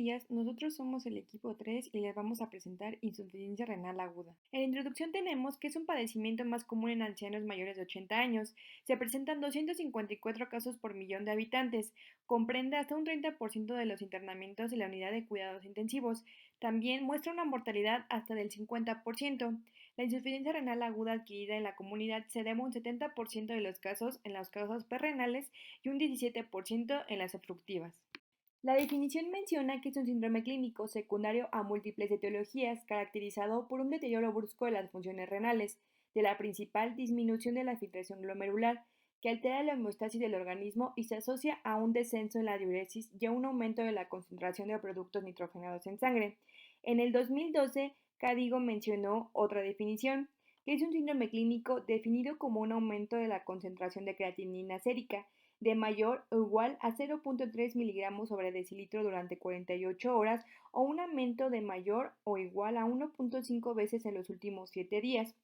días, nosotros somos el equipo 3 y les vamos a presentar insuficiencia renal aguda. En la introducción tenemos que es un padecimiento más común en ancianos mayores de 80 años. Se presentan 254 casos por millón de habitantes. Comprende hasta un 30% de los internamientos en la unidad de cuidados intensivos. También muestra una mortalidad hasta del 50%. La insuficiencia renal aguda adquirida en la comunidad se debe a un 70% de los casos en las causas perrenales y un 17% en las obstructivas. La definición menciona que es un síndrome clínico secundario a múltiples etiologías caracterizado por un deterioro brusco de las funciones renales, de la principal disminución de la filtración glomerular, que altera la homeostasis del organismo y se asocia a un descenso en la diuresis y a un aumento de la concentración de productos nitrogenados en sangre. En el 2012, Cadigo mencionó otra definición, que es un síndrome clínico definido como un aumento de la concentración de creatinina sérica, de mayor o igual a 0.3 miligramos sobre decilitro durante 48 horas o un aumento de mayor o igual a 1.5 veces en los últimos 7 días,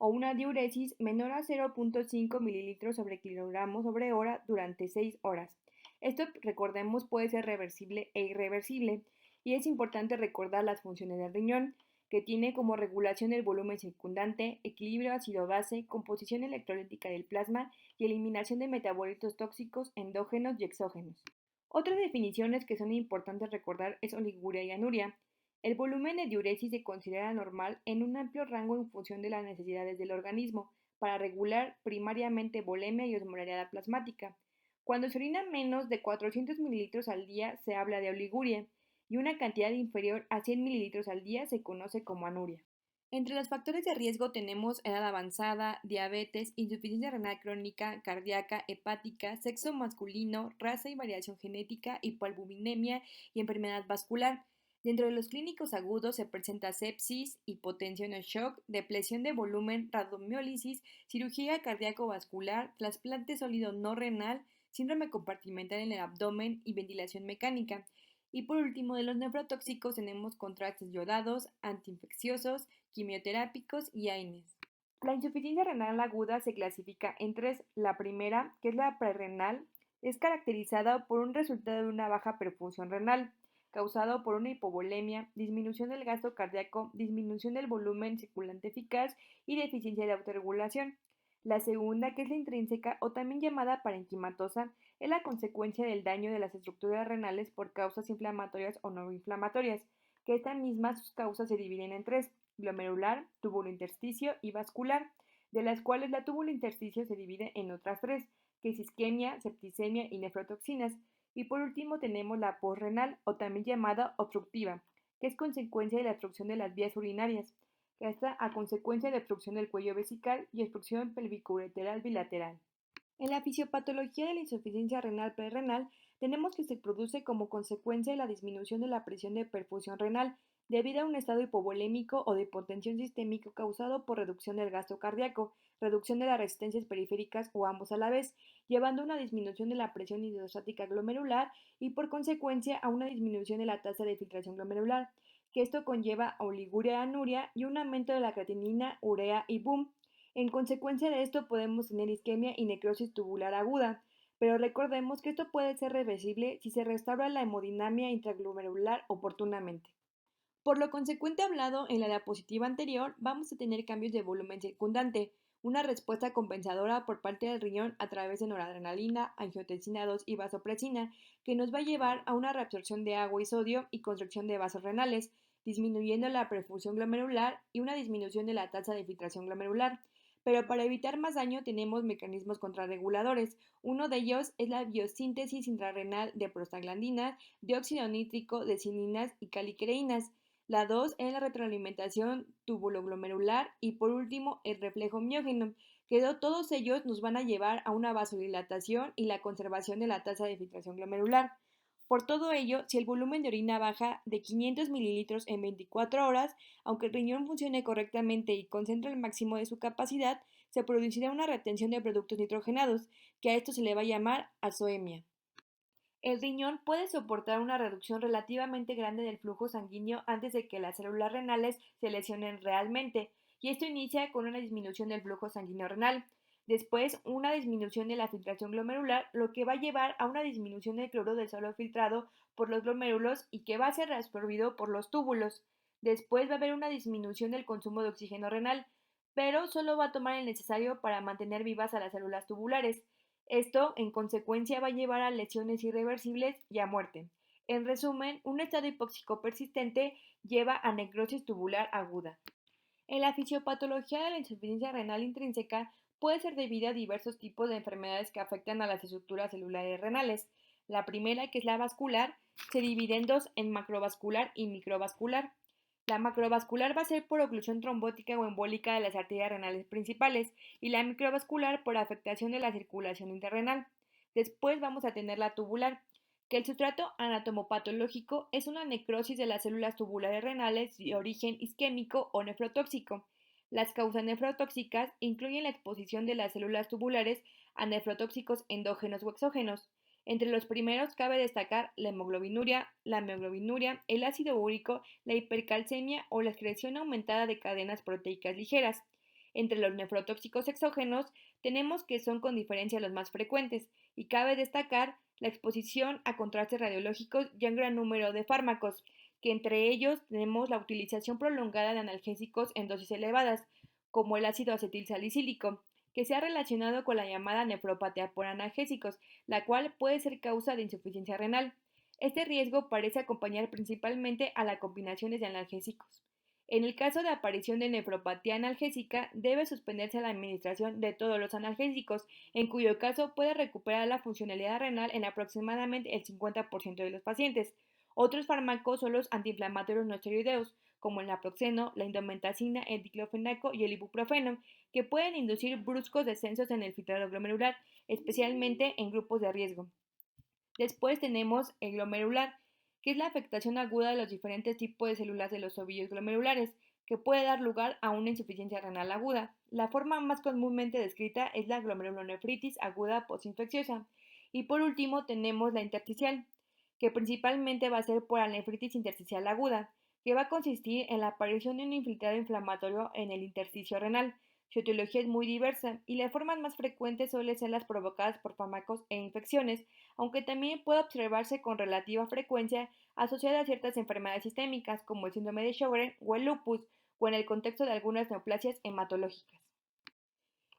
o una diuresis menor a 0.5 mililitros sobre kilogramos sobre hora durante 6 horas. Esto, recordemos, puede ser reversible e irreversible, y es importante recordar las funciones del riñón, que tiene como regulación el volumen circundante, equilibrio ácido-base, composición electrolítica del plasma y eliminación de metabolitos tóxicos endógenos y exógenos. Otras definiciones que son importantes recordar es oliguria y anuria. El volumen de diuresis se considera normal en un amplio rango en función de las necesidades del organismo para regular primariamente volemia y osmolaridad plasmática. Cuando se orina menos de 400 mililitros al día se habla de oliguria y una cantidad inferior a 100 mililitros al día se conoce como anuria. Entre los factores de riesgo tenemos edad avanzada, diabetes, insuficiencia renal crónica, cardíaca, hepática, sexo masculino, raza y variación genética, hipoalbuminemia y enfermedad vascular. Dentro de los clínicos agudos se presenta sepsis, hipotensión o shock, depresión de volumen, rabdomiólisis, cirugía cardíaco-vascular, trasplante sólido no renal, síndrome compartimental en el abdomen y ventilación mecánica. Y por último, de los nefrotóxicos tenemos contrastes yodados, antiinfecciosos, quimioterápicos y AINES. La insuficiencia renal aguda se clasifica en tres. La primera, que es la prerrenal, es caracterizada por un resultado de una baja perfusión renal, causado por una hipovolemia, disminución del gasto cardíaco, disminución del volumen circulante eficaz y deficiencia de autorregulación. La segunda, que es la intrínseca o también llamada parenquimatosa, es la consecuencia del daño de las estructuras renales por causas inflamatorias o no inflamatorias, que estas mismas sus causas se dividen en tres: glomerular, tubulointersticio y vascular, de las cuales la tubulointersticio se divide en otras tres, que es isquemia, septicemia y nefrotoxinas. Y por último tenemos la posrenal o también llamada obstructiva, que es consecuencia de la obstrucción de las vías urinarias, que está a consecuencia de obstrucción del cuello vesical y obstrucción pelvicureteral bilateral. En la fisiopatología de la insuficiencia renal prerrenal tenemos que se produce como consecuencia de la disminución de la presión de perfusión renal debido a un estado hipovolémico o de hipotensión sistémico causado por reducción del gasto cardíaco, reducción de las resistencias periféricas o ambos a la vez, llevando a una disminución de la presión hidrostática glomerular y por consecuencia a una disminución de la tasa de filtración glomerular, que esto conlleva a oliguria y anuria y un aumento de la creatinina, urea y BUM. En consecuencia de esto podemos tener isquemia y necrosis tubular aguda, pero recordemos que esto puede ser reversible si se restaura la hemodinamia intraglomerular oportunamente. Por lo consecuente hablado en la diapositiva anterior, vamos a tener cambios de volumen circundante, una respuesta compensadora por parte del riñón a través de noradrenalina, angiotensina 2 y vasopresina, que nos va a llevar a una reabsorción de agua y sodio y construcción de vasos renales, disminuyendo la perfusión glomerular y una disminución de la tasa de filtración glomerular. Pero para evitar más daño tenemos mecanismos contrarreguladores. Uno de ellos es la biosíntesis intrarrenal de prostaglandinas, dióxido nítrico, decininas y caliquereínas. La 2 es la retroalimentación tubuloglomerular y por último el reflejo miógeno, que todos ellos nos van a llevar a una vasodilatación y la conservación de la tasa de filtración glomerular. Por todo ello, si el volumen de orina baja de 500 mililitros en 24 horas, aunque el riñón funcione correctamente y concentre el máximo de su capacidad, se producirá una retención de productos nitrogenados, que a esto se le va a llamar azoemia. El riñón puede soportar una reducción relativamente grande del flujo sanguíneo antes de que las células renales se lesionen realmente, y esto inicia con una disminución del flujo sanguíneo renal. Después, una disminución de la filtración glomerular, lo que va a llevar a una disminución del cloruro del suelo filtrado por los glomérulos y que va a ser reabsorbido por los túbulos. Después va a haber una disminución del consumo de oxígeno renal, pero solo va a tomar el necesario para mantener vivas a las células tubulares. Esto, en consecuencia, va a llevar a lesiones irreversibles y a muerte. En resumen, un estado hipóxico persistente lleva a necrosis tubular aguda. En la fisiopatología de la insuficiencia renal intrínseca puede ser debida a diversos tipos de enfermedades que afectan a las estructuras celulares renales. La primera, que es la vascular, se divide en dos, en macrovascular y microvascular. La macrovascular va a ser por oclusión trombótica o embólica de las arterias renales principales y la microvascular por afectación de la circulación interrenal. Después vamos a tener la tubular, que el sustrato anatomopatológico es una necrosis de las células tubulares renales de origen isquémico o nefrotóxico. Las causas nefrotóxicas incluyen la exposición de las células tubulares a nefrotóxicos endógenos o exógenos. Entre los primeros cabe destacar la hemoglobinuria, la mioglobinuria, el ácido úrico, la hipercalcemia o la excreción aumentada de cadenas proteicas ligeras. Entre los nefrotóxicos exógenos tenemos que son con diferencia los más frecuentes y cabe destacar la exposición a contrastes radiológicos y un gran número de fármacos, que entre ellos tenemos la utilización prolongada de analgésicos en dosis elevadas, como el ácido acetilsalicílico, que se ha relacionado con la llamada nefropatía por analgésicos, la cual puede ser causa de insuficiencia renal. Este riesgo parece acompañar principalmente a las combinaciones de analgésicos. En el caso de aparición de nefropatía analgésica, debe suspenderse la administración de todos los analgésicos, en cuyo caso puede recuperar la funcionalidad renal en aproximadamente el 50% de los pacientes. Otros fármacos son los antiinflamatorios no esteroideos, como el naproxeno, la indometacina, el diclofenaco y el ibuprofeno, que pueden inducir bruscos descensos en el filtrado glomerular, especialmente en grupos de riesgo. Después tenemos el glomerular, que es la afectación aguda de los diferentes tipos de células de los ovillos glomerulares, que puede dar lugar a una insuficiencia renal aguda. La forma más comúnmente descrita es la glomerulonefritis aguda postinfecciosa. Y por último tenemos la intersticial, que principalmente va a ser por la nefritis intersticial aguda, que va a consistir en la aparición de un infiltrado inflamatorio en el intersticio renal. Su etiología es muy diversa y las formas más frecuentes suelen ser las provocadas por fármacos e infecciones, aunque también puede observarse con relativa frecuencia asociada a ciertas enfermedades sistémicas como el síndrome de Sjögren o el lupus, o en el contexto de algunas neoplasias hematológicas.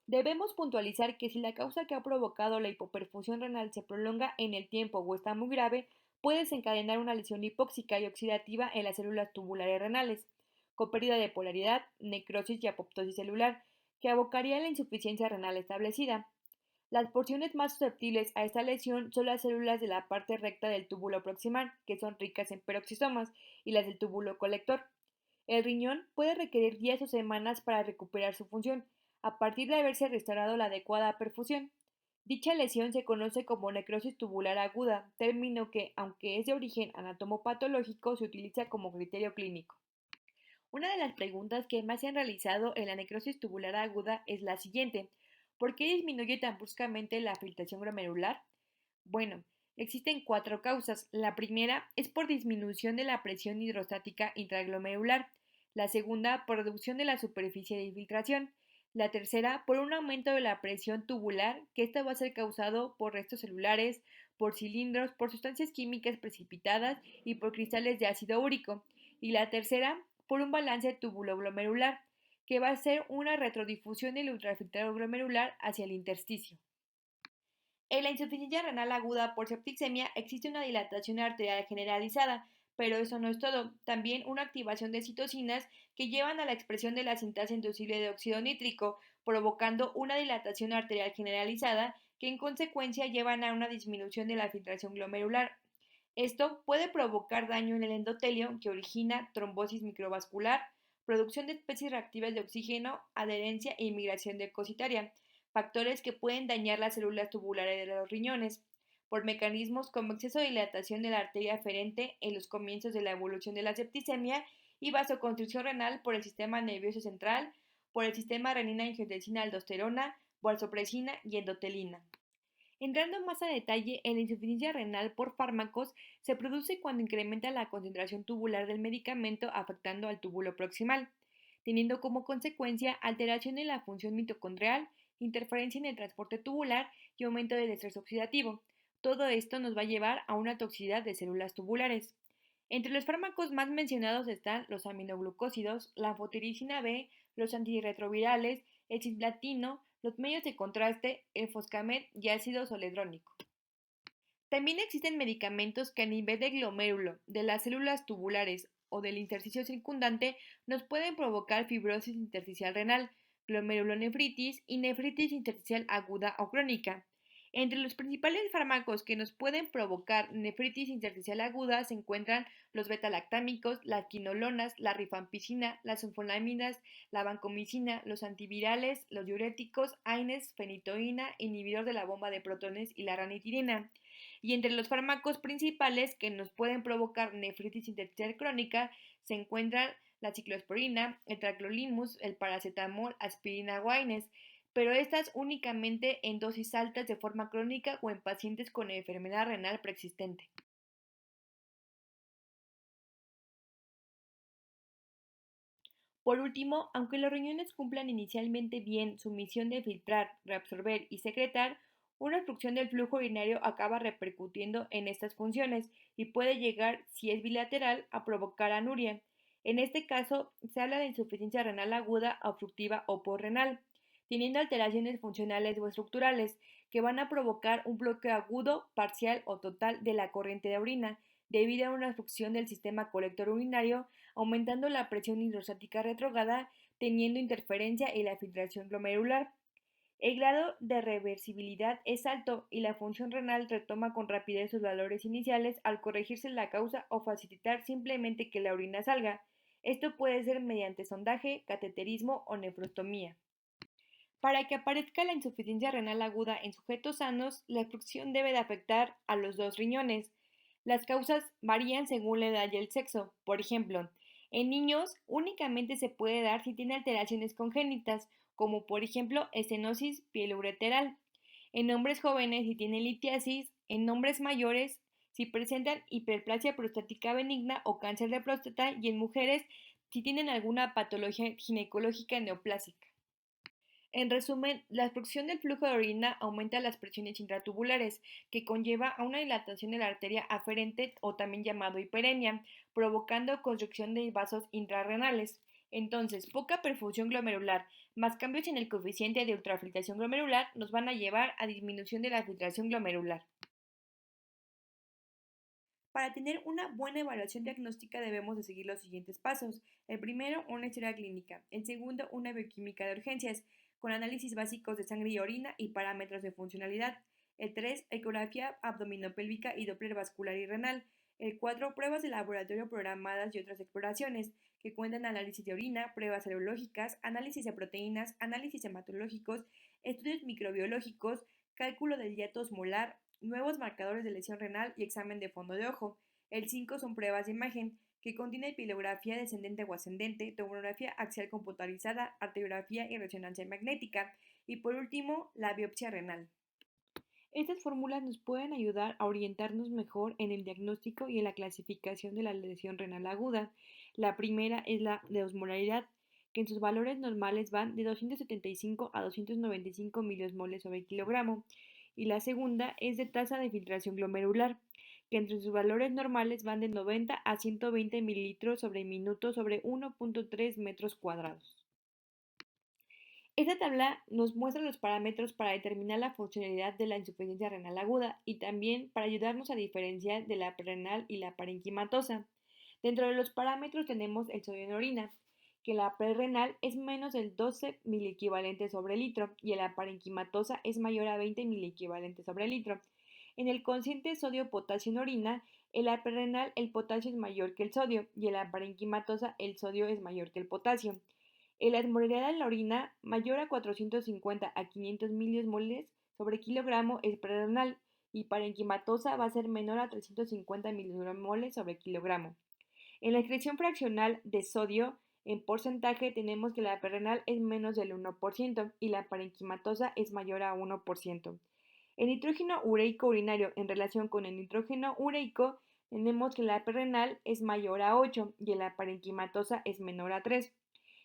Debemos puntualizar que si la causa que ha provocado la hipoperfusión renal se prolonga en el tiempo o está muy grave, puede desencadenar una lesión hipóxica y oxidativa en las células tubulares renales, con pérdida de polaridad, necrosis y apoptosis celular, que abocaría a la insuficiencia renal establecida. Las porciones más susceptibles a esta lesión son las células de la parte recta del túbulo proximal, que son ricas en peroxisomas, y las del túbulo colector. El riñón puede requerir días o semanas para recuperar su función, a partir de haberse restaurado la adecuada perfusión. Dicha lesión se conoce como necrosis tubular aguda, término que, aunque es de origen anatomopatológico, se utiliza como criterio clínico. Una de las preguntas que más se han realizado en la necrosis tubular aguda es la siguiente: ¿por qué disminuye tan bruscamente la filtración glomerular? Bueno, existen cuatro causas. La primera es por disminución de la presión hidrostática intraglomerular. La segunda, por reducción de la superficie de infiltración. La tercera, por un aumento de la presión tubular, que esto va a ser causado por restos celulares, por cilindros, por sustancias químicas precipitadas y por cristales de ácido úrico. Y la tercera, por un balance tubuloglomerular, que va a ser una retrodifusión del ultrafiltrado glomerular hacia el intersticio. En la insuficiencia renal aguda por septicemia existe una dilatación arterial generalizada, pero eso no es todo. También una activación de citocinas que llevan a la expresión de la sintasa inducible de óxido nítrico, provocando una dilatación arterial generalizada que en consecuencia llevan a una disminución de la filtración glomerular. Esto puede provocar daño en el endotelio que origina trombosis microvascular, producción de especies reactivas de oxígeno, adherencia e inmigración depositaria, factores que pueden dañar las células tubulares de los riñones, por mecanismos como exceso de dilatación de la arteria aferente en los comienzos de la evolución de la septicemia y vasoconstricción renal por el sistema nervioso central, por el sistema renina-angiotensina-aldosterona, vasopresina y endotelina. Entrando más a detalle, en la insuficiencia renal por fármacos se produce cuando incrementa la concentración tubular del medicamento afectando al túbulo proximal, teniendo como consecuencia alteración en la función mitocondrial, interferencia en el transporte tubular y aumento del estrés oxidativo. Todo esto nos va a llevar a una toxicidad de células tubulares. Entre los fármacos más mencionados están los aminoglucósidos, la anfotericina B, los antirretrovirales, el cisplatino, los medios de contraste, el foscamet y ácido zoledrónico. También existen medicamentos que a nivel de glomérulo, de las células tubulares o del intersticio circundante nos pueden provocar fibrosis intersticial renal, glomerulonefritis y nefritis intersticial aguda o crónica. Entre los principales fármacos que nos pueden provocar nefritis intersticial aguda se encuentran los beta-lactámicos, las quinolonas, la rifampicina, las sulfonamidas, la vancomicina, los antivirales, los diuréticos, AINES, fenitoína, inhibidor de la bomba de protones y la ranitidina. Y entre los fármacos principales que nos pueden provocar nefritis intersticial crónica se encuentran la ciclosporina, el tacrolimus, el paracetamol, aspirina o AINES, pero estas únicamente en dosis altas de forma crónica o en pacientes con enfermedad renal preexistente. Por último, aunque los riñones cumplan inicialmente bien su misión de filtrar, reabsorber y secretar, una obstrucción del flujo urinario acaba repercutiendo en estas funciones y puede llegar, si es bilateral, a provocar anuria. En este caso, se habla de insuficiencia renal aguda, obstructiva o posrenal, teniendo alteraciones funcionales o estructurales que van a provocar un bloqueo agudo, parcial o total de la corriente de orina, debido a una obstrucción del sistema colector urinario, aumentando la presión hidrostática retrógrada, teniendo interferencia en la filtración glomerular. El grado de reversibilidad es alto y la función renal retoma con rapidez sus valores iniciales al corregirse la causa o facilitar simplemente que la orina salga. Esto puede ser mediante sondaje, cateterismo o nefrostomía. Para que aparezca la insuficiencia renal aguda en sujetos sanos, la obstrucción debe de afectar a los dos riñones. Las causas varían según la edad y el sexo. Por ejemplo, en niños únicamente se puede dar si tiene alteraciones congénitas, como por ejemplo estenosis pieloureteral. En hombres jóvenes si tiene litiasis, en hombres mayores si presentan hiperplasia prostática benigna o cáncer de próstata y en mujeres si tienen alguna patología ginecológica neoplásica. En resumen, la obstrucción del flujo de orina aumenta las presiones intratubulares, que conlleva a una dilatación de la arteria aferente o también llamado hiperemia, provocando construcción de vasos intrarrenales. Entonces, poca perfusión glomerular más cambios en el coeficiente de ultrafiltración glomerular nos van a llevar a disminución de la filtración glomerular. Para tener una buena evaluación diagnóstica debemos de seguir los siguientes pasos. El primero, una historia clínica. El segundo, una bioquímica de urgencias, con análisis básicos de sangre y orina y parámetros de funcionalidad. El 3, ecografía abdominopélvica y Doppler vascular y renal. El 4, pruebas de laboratorio programadas y otras exploraciones, que cuentan análisis de orina, pruebas serológicas, análisis de proteínas, análisis hematológicos, estudios microbiológicos, cálculo del diato osmolar, nuevos marcadores de lesión renal y examen de fondo de ojo. El 5 son pruebas de imagen, que contiene pilografía descendente o ascendente, tomografía axial computarizada, arteriografía y resonancia magnética. Y por último, la biopsia renal. Estas fórmulas nos pueden ayudar a orientarnos mejor en el diagnóstico y en la clasificación de la lesión renal aguda. La primera es la de osmolaridad, que en sus valores normales van de 275 a 295 miliosmoles sobre kilogramo, y la segunda es de tasa de filtración glomerular, que entre sus valores normales van de 90 a 120 mililitros sobre minuto sobre 1.3 metros cuadrados. Esta tabla nos muestra los parámetros para determinar la funcionalidad de la insuficiencia renal aguda y también para ayudarnos a diferenciar de la renal y la parenquimatosa. Dentro de los parámetros tenemos el sodio en orina, que la prerrenal es menos del 12 miliequivalentes sobre litro y la parenquimatosa es mayor a 20 miliequivalentes sobre litro. En el cociente sodio-potasio en orina, en la prerrenal el potasio es mayor que el sodio y en la parenquimatosa el sodio es mayor que el potasio. En la osmolaridad en la orina mayor a 450 a 500 miliosmoles sobre kilogramo es prerrenal y parenquimatosa va a ser menor a 350 miliosmoles sobre kilogramo. En la excreción fraccional de sodio en porcentaje tenemos que la prerrenal es menos del 1% y la parenquimatosa es mayor a 1%. El nitrógeno ureico urinario en relación con el nitrógeno ureico tenemos que la prerrenal es mayor a 8 y la parenquimatosa es menor a 3.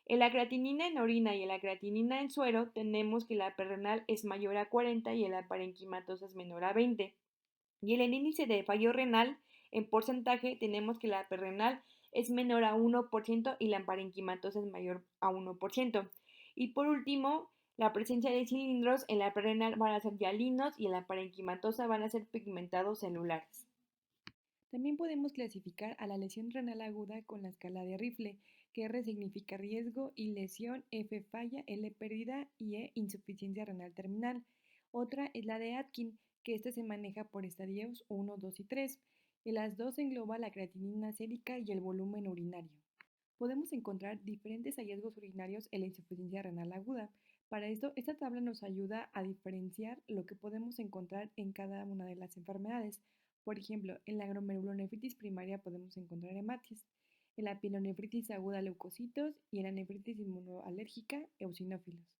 En la creatinina en orina y en la creatinina en suero tenemos que la prerrenal es mayor a 40 y en la parenquimatosa es menor a 20. Y en el índice de fallo renal, en porcentaje, tenemos que la perrenal es menor a 1% y la parenquimatosa es mayor a 1%. Y por último, la presencia de cilindros en la perrenal van a ser hialinos y en la parenquimatosa van a ser pigmentados celulares. También podemos clasificar a la lesión renal aguda con la escala de Rifle, que R significa riesgo y lesión, F falla, L pérdida y E insuficiencia renal terminal. Otra es la de Atkin, que esta se maneja por estadios 1, 2 y 3. En las dos engloba la creatinina sérica y el volumen urinario. Podemos encontrar diferentes hallazgos urinarios en la insuficiencia renal aguda. Para esto, esta tabla nos ayuda a diferenciar lo que podemos encontrar en cada una de las enfermedades. Por ejemplo, en la glomerulonefritis primaria podemos encontrar hematis, en la pielonefritis aguda leucocitos y en la nefritis inmunoalérgica eosinófilos.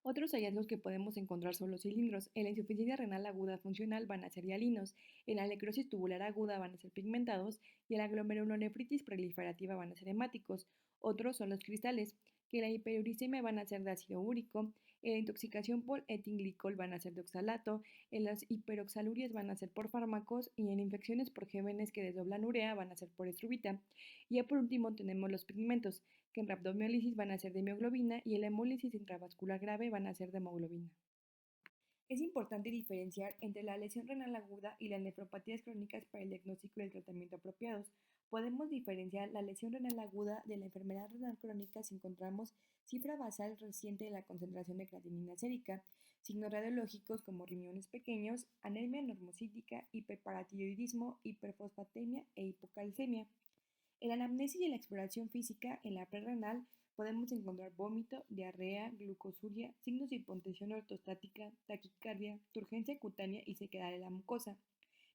Otros hallazgos que podemos encontrar son los cilindros. En la insuficiencia renal aguda funcional van a ser hialinos, en la necrosis tubular aguda van a ser pigmentados y en la glomerulonefritis proliferativa van a ser hemáticos. Otros son los cristales, que en la hiperuricemia van a ser de ácido úrico, en la intoxicación por etinglicol van a ser de oxalato, en las hiperoxalurias van a ser por fármacos y en infecciones por gémenes que desdoblan urea van a ser por estrubita. Y ya por último tenemos los pigmentos, que en rhabdomiólisis van a ser de mioglobina y en la hemólisis intravascular grave van a ser de hemoglobina. Es importante diferenciar entre la lesión renal aguda y las nefropatías crónicas para el diagnóstico y el tratamiento apropiados. Podemos diferenciar la lesión renal aguda de la enfermedad renal crónica si encontramos cifra basal reciente de la concentración de creatinina sérica, signos radiológicos como riñones pequeños, anemia normocítica, hiperparatiroidismo, hiperfosfatemia e hipocalcemia. En la anamnesis y la exploración física, en la prerrenal, podemos encontrar vómito, diarrea, glucosuria, signos de hipotensión ortostática, taquicardia, turgencia cutánea y sequedad de la mucosa.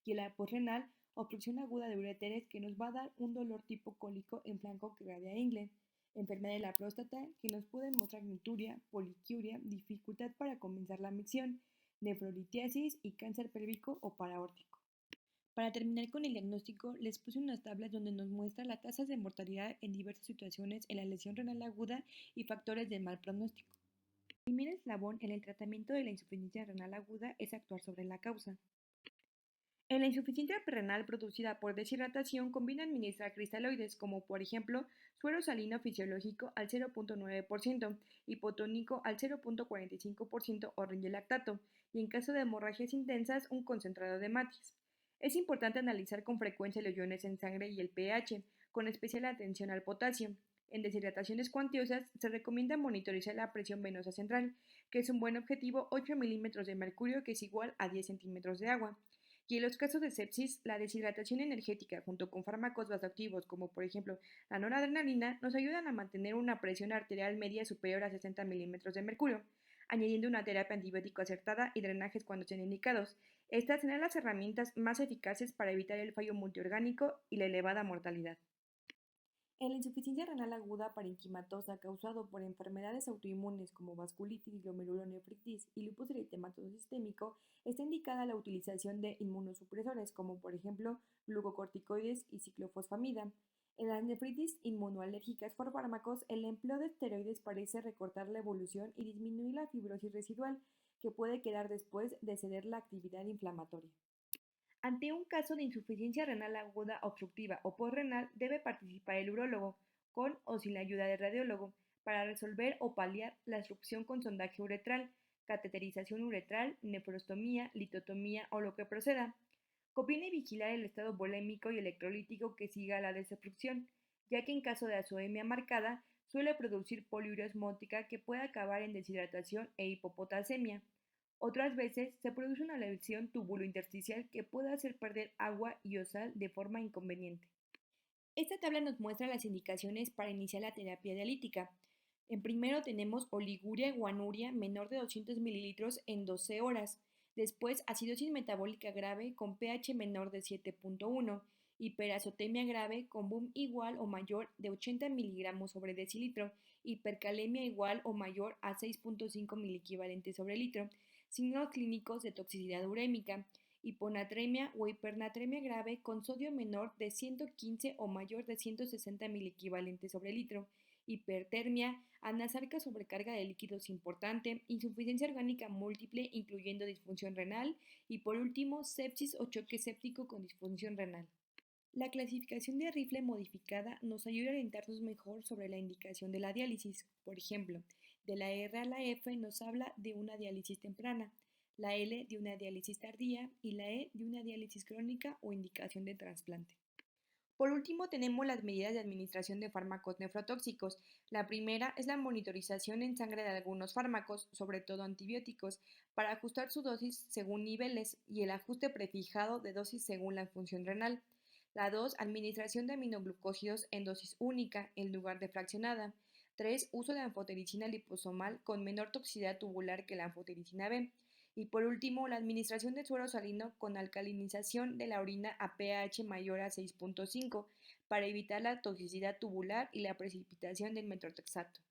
Y en la posrenal, obstrucción aguda de uréteres que nos va a dar un dolor tipo cólico en flanco que irradia ingle. Enfermedad de la próstata que nos puede mostrar gluturia, poliquiuria, dificultad para comenzar la micción, nefrolitiasis y cáncer pélvico o paraórtico. Para terminar con el diagnóstico, les puse unas tablas donde nos muestra las tasas de mortalidad en diversas situaciones en la lesión renal aguda y factores de mal pronóstico. El primer eslabón en el tratamiento de la insuficiencia renal aguda es actuar sobre la causa. En la insuficiencia renal producida por deshidratación conviene administrar cristaloides, como por ejemplo suero salino fisiológico al 0.9%, hipotónico al 0.45% o lactato, y en caso de hemorragias intensas, un concentrado de matis. Es importante analizar con frecuencia los iones en sangre y el pH, con especial atención al potasio. En deshidrataciones cuantiosas se recomienda monitorizar la presión venosa central, que es un buen objetivo 8 milímetros de mercurio, que es igual a 10 centímetros de agua. Y en los casos de sepsis, la deshidratación energética junto con fármacos vasoactivos como por ejemplo la noradrenalina nos ayudan a mantener una presión arterial media superior a 60 milímetros de mercurio, añadiendo una terapia antibiótico acertada y drenajes cuando sean indicados. Estas serán las herramientas más eficaces para evitar el fallo multiorgánico y la elevada mortalidad. En la insuficiencia renal aguda parenquimatosa causado por enfermedades autoinmunes como vasculitis, glomerulonefritis y lupus eritematoso sistémico, está indicada la utilización de inmunosupresores como por ejemplo glucocorticoides y ciclofosfamida. En las nefritis inmunoalérgicas por fármacos, el empleo de esteroides parece recortar la evolución y disminuir la fibrosis residual, que puede quedar después de ceder la actividad inflamatoria. Ante un caso de insuficiencia renal aguda obstructiva o posrenal, debe participar el urólogo, con o sin la ayuda del radiólogo, para resolver o paliar la obstrucción con sondaje uretral, cateterización uretral, nefrostomía, litotomía o lo que proceda. Conviene vigilar el estado volémico y electrolítico que siga a la desobstrucción, ya que en caso de azoemia marcada suele producir poliuria osmótica que puede acabar en deshidratación e hipopotasemia. Otras veces se produce una lesión tubulointersticial que puede hacer perder agua y o sal de forma inconveniente. Esta tabla nos muestra las indicaciones para iniciar la terapia dialítica. En primero tenemos oliguria guanuria menor de 200 mililitros en 12 horas. Después acidosis metabólica grave con pH menor de 7.1, hiperazotemia grave con BUM igual o mayor de 80 miligramos sobre decilitro, hipercalemia igual o mayor a 6.5 miliequivalentes sobre litro, signos clínicos de toxicidad urémica, hiponatremia o hipernatremia grave con sodio menor de 115 o mayor de 160 miliequivalentes sobre litro, hipertermia, anasarca sobrecarga de líquidos importante, insuficiencia orgánica múltiple incluyendo disfunción renal y por último sepsis o choque séptico con disfunción renal. La clasificación de rifle modificada nos ayuda a orientarnos mejor sobre la indicación de la diálisis. Por ejemplo, de la R a la F nos habla de una diálisis temprana, la L de una diálisis tardía y la E de una diálisis crónica o indicación de trasplante. Por último, tenemos las medidas de administración de fármacos nefrotóxicos. La primera es la monitorización en sangre de algunos fármacos, sobre todo antibióticos, para ajustar su dosis según niveles y el ajuste prefijado de dosis según la función renal. La 2, administración de aminoglucósidos en dosis única en lugar de fraccionada. 3, uso de anfotericina liposomal con menor toxicidad tubular que la anfotericina B. Y por último, la administración de suero salino con alcalinización de la orina a pH mayor a 6.5 para evitar la toxicidad tubular y la precipitación del metrotexato.